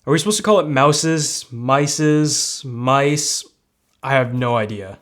Are we supposed to call it mouses, mices, mice? I have no idea.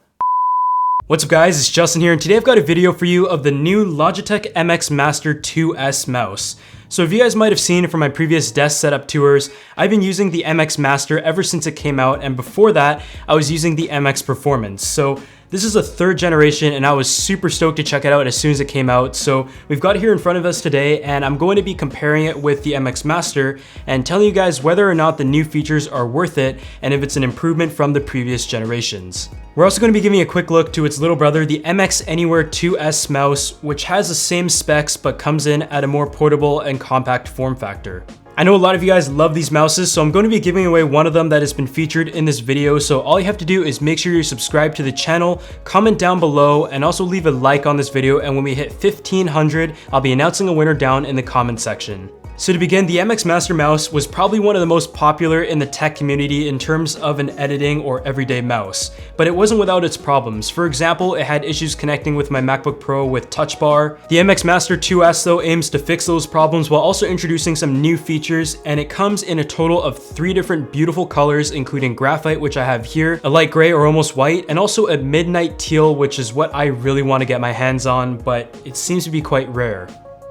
What's up guys, it's Justin here, and today I've got a video for you of the new Logitech MX Master 2S mouse. So if you guys might have seen from my previous desk setup tours, I've been using the MX Master ever since it came out, and before that, I was using the MX Performance. So this is a third generation, and I was super stoked to check it out as soon as it came out. So we've got it here in front of us today, and I'm going to be comparing it with the MX Master and telling you guys whether or not the new features are worth it and if it's an improvement from the previous generations. We're also going to be giving a quick look to its little brother, the MX Anywhere 2S mouse, which has the same specs but comes in at a more portable and compact form factor. I know a lot of you guys love these mouses, so I'm going to be giving away one of them that has been featured in this video. So all you have to do is make sure you're subscribed to the channel, comment down below, and also leave a like on this video. And when we hit 1500, I'll be announcing a winner down in the comment section. So to begin, the MX Master mouse was probably one of the most popular in the tech community in terms of an editing or everyday mouse, but it wasn't without its problems. For example, it had issues connecting with my MacBook Pro with Touch Bar. The MX Master 2S though aims to fix those problems while also introducing some new features, and it comes in a total of 3 different beautiful colors, including graphite, which I have here, a light gray or almost white, and also a midnight teal, which is what I really want to get my hands on, but it seems to be quite rare.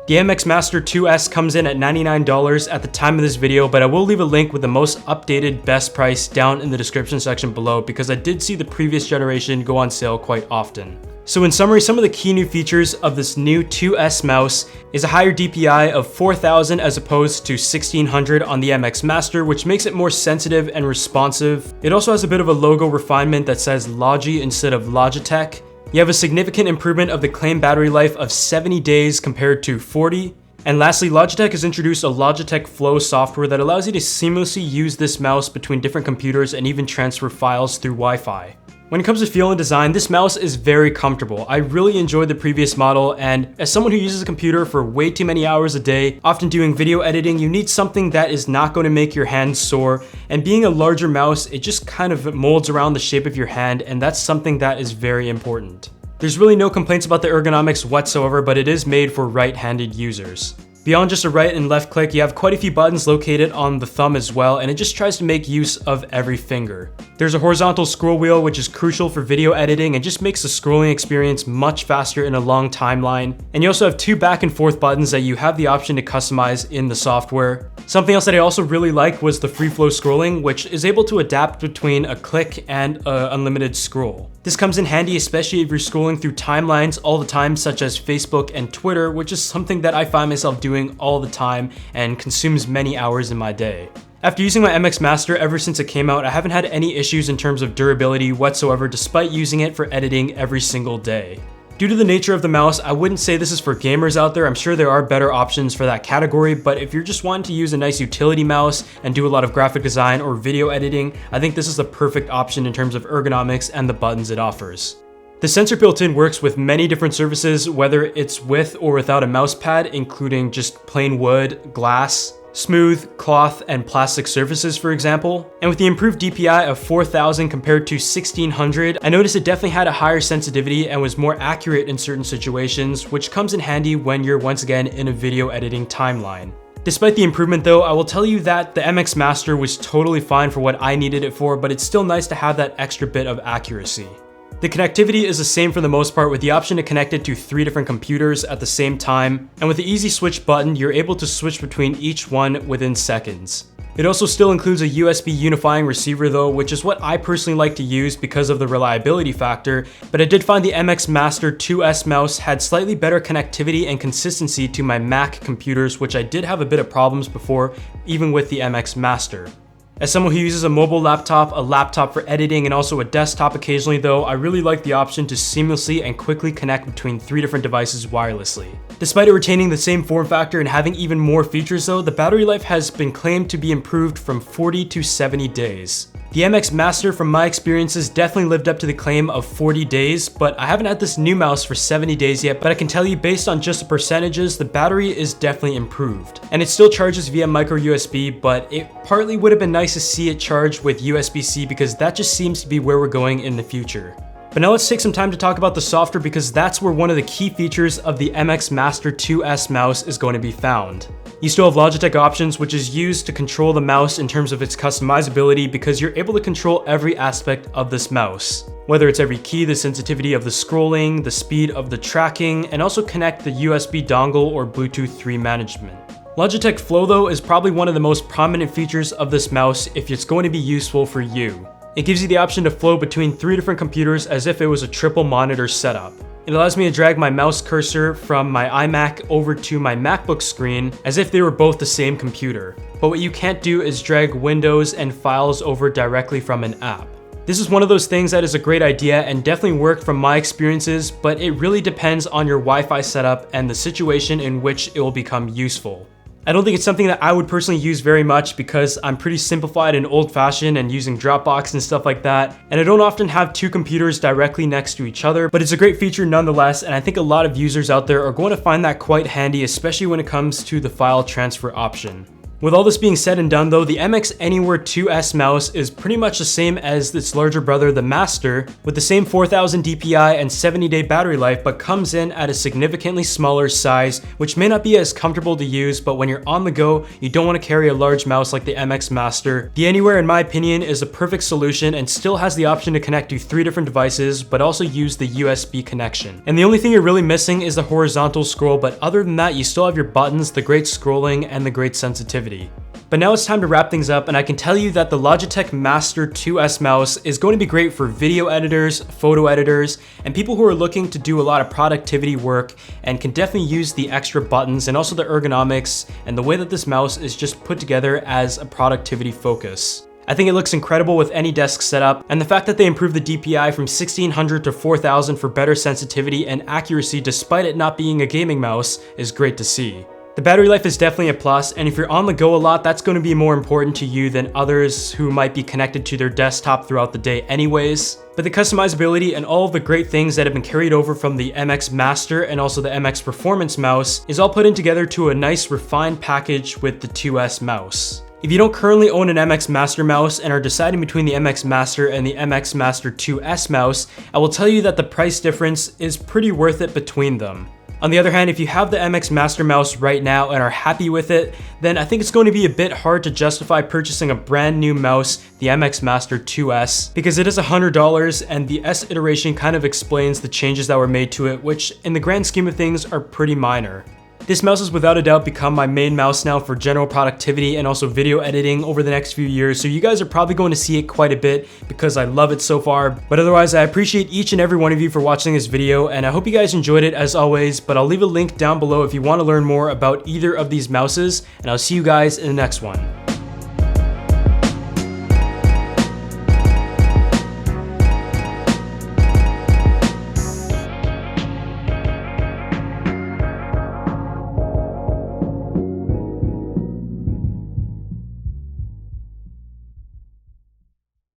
The MX Master 2S comes in at $99 at the time of this video, but I will leave a link with the most updated best price down in the description section below because I did see the previous generation go on sale quite often. So in summary, some of the key new features of this new 2S mouse is a higher DPI of 4000 as opposed to 1600 on the MX Master, which makes it more sensitive and responsive. It also has a bit of a logo refinement that says Logi instead of Logitech. You have a significant improvement of the claimed battery life of 70 days compared to 40. And lastly, Logitech has introduced a Logitech Flow software that allows you to seamlessly use this mouse between different computers and even transfer files through Wi-Fi. When it comes to feel and design, this mouse is very comfortable. I really enjoyed the previous model, and as someone who uses a computer for way too many hours a day, often doing video editing, you need something that is not going to make your hands sore. And being a larger mouse, it just kind of molds around the shape of your hand, and that's something that is very important. There's really no complaints about the ergonomics whatsoever, but it is made for right-handed users. Beyond just a right and left click, you have quite a few buttons located on the thumb as well, and it just tries to make use of every finger. There's a horizontal scroll wheel, which is crucial for video editing and just makes the scrolling experience much faster in a long timeline. And you also have 2 back and forth buttons that you have the option to customize in the software. Something else that I also really liked was the free flow scrolling, which is able to adapt between a click and an unlimited scroll. This comes in handy, especially if you're scrolling through timelines all the time, such as Facebook and Twitter, which is something that I find myself doing all the time and consumes many hours in my day. After using my MX Master ever since it came out, I haven't had any issues in terms of durability whatsoever, despite using it for editing every single day. Due to the nature of the mouse, I wouldn't say this is for gamers out there. I'm sure there are better options for that category, but if you're just wanting to use a nice utility mouse and do a lot of graphic design or video editing, I think this is the perfect option in terms of ergonomics and the buttons it offers. The sensor built in works with many different surfaces, whether it's with or without a mouse pad, including just plain wood, glass, smooth, cloth, and plastic surfaces, for example. And with the improved DPI of 4000 compared to 1600, I noticed it definitely had a higher sensitivity and was more accurate in certain situations, which comes in handy when you're once again in a video editing timeline. Despite the improvement though, I will tell you that the MX Master was totally fine for what I needed it for, but it's still nice to have that extra bit of accuracy. The connectivity is the same for the most part, with the option to connect it to 3 different computers at the same time, and with the easy switch button, you're able to switch between each one within seconds. It also still includes a USB unifying receiver though, which is what I personally like to use because of the reliability factor, but I did find the MX Master 2S mouse had slightly better connectivity and consistency to my Mac computers, which I did have a bit of problems before, even with the MX Master. As someone who uses a mobile laptop, a laptop for editing, and also a desktop occasionally though, I really like the option to seamlessly and quickly connect between 3 different devices wirelessly. Despite it retaining the same form factor and having even more features though, the battery life has been claimed to be improved from 40 to 70 days. The MX Master, from my experiences, definitely lived up to the claim of 40 days, but I haven't had this new mouse for 70 days yet, but I can tell you based on just the percentages, the battery is definitely improved. And it still charges via micro USB, but it partly would have been nice to see it charged with USB-C because that just seems to be where we're going in the future. But now let's take some time to talk about the software because that's where one of the key features of the MX Master 2S mouse is going to be found. You still have Logitech Options, which is used to control the mouse in terms of its customizability because you're able to control every aspect of this mouse. Whether it's every key, the sensitivity of the scrolling, the speed of the tracking, and also connect the USB dongle or Bluetooth 3 management. Logitech Flow though is probably one of the most prominent features of this mouse if it's going to be useful for you. It gives you the option to flow between 3 different computers as if it was a triple monitor setup. It allows me to drag my mouse cursor from my iMac over to my MacBook screen as if they were both the same computer. But what you can't do is drag windows and files over directly from an app. This is one of those things that is a great idea and definitely worked from my experiences, but it really depends on your Wi-Fi setup and the situation in which it will become useful. I don't think it's something that I would personally use very much because I'm pretty simplified and old-fashioned and using Dropbox and stuff like that, and I don't often have 2 computers directly next to each other, but it's a great feature nonetheless, and I think a lot of users out there are going to find that quite handy, especially when it comes to the file transfer option. With all this being said and done though, the MX Anywhere 2S mouse is pretty much the same as its larger brother, the Master, with the same 4000 DPI and 70-day battery life, but comes in at a significantly smaller size, which may not be as comfortable to use, but when you're on the go, you don't want to carry a large mouse like the MX Master. The Anywhere, in my opinion, is a perfect solution and still has the option to connect to 3 different devices, but also use the USB connection. And the only thing you're really missing is the horizontal scroll, but other than that, you still have your buttons, the great scrolling, and the great sensitivity. But now it's time to wrap things up, and I can tell you that the Logitech Master 2S mouse is going to be great for video editors, photo editors, and people who are looking to do a lot of productivity work and can definitely use the extra buttons and also the ergonomics and the way that this mouse is just put together as a productivity focus. I think it looks incredible with any desk setup, and the fact that they improved the DPI from 1600 to 4000 for better sensitivity and accuracy despite it not being a gaming mouse is great to see. The battery life is definitely a plus, and if you're on the go a lot, that's going to be more important to you than others who might be connected to their desktop throughout the day anyways. But the customizability and all of the great things that have been carried over from the MX Master and also the MX Performance mouse is all put in together to a nice refined package with the 2S mouse. If you don't currently own an MX Master mouse and are deciding between the MX Master and the MX Master 2S mouse, I will tell you that the price difference is pretty worth it between them. On the other hand, if you have the MX Master mouse right now and are happy with it, then I think it's going to be a bit hard to justify purchasing a brand new mouse, the MX Master 2S, because it is $100 and the S iteration kind of explains the changes that were made to it, which in the grand scheme of things are pretty minor. This mouse has without a doubt become my main mouse now for general productivity and also video editing over the next few years, so you guys are probably going to see it quite a bit because I love it so far. But otherwise, I appreciate each and every one of you for watching this video, and I hope you guys enjoyed it as always, but I'll leave a link down below if you want to learn more about either of these mouses, and I'll see you guys in the next one.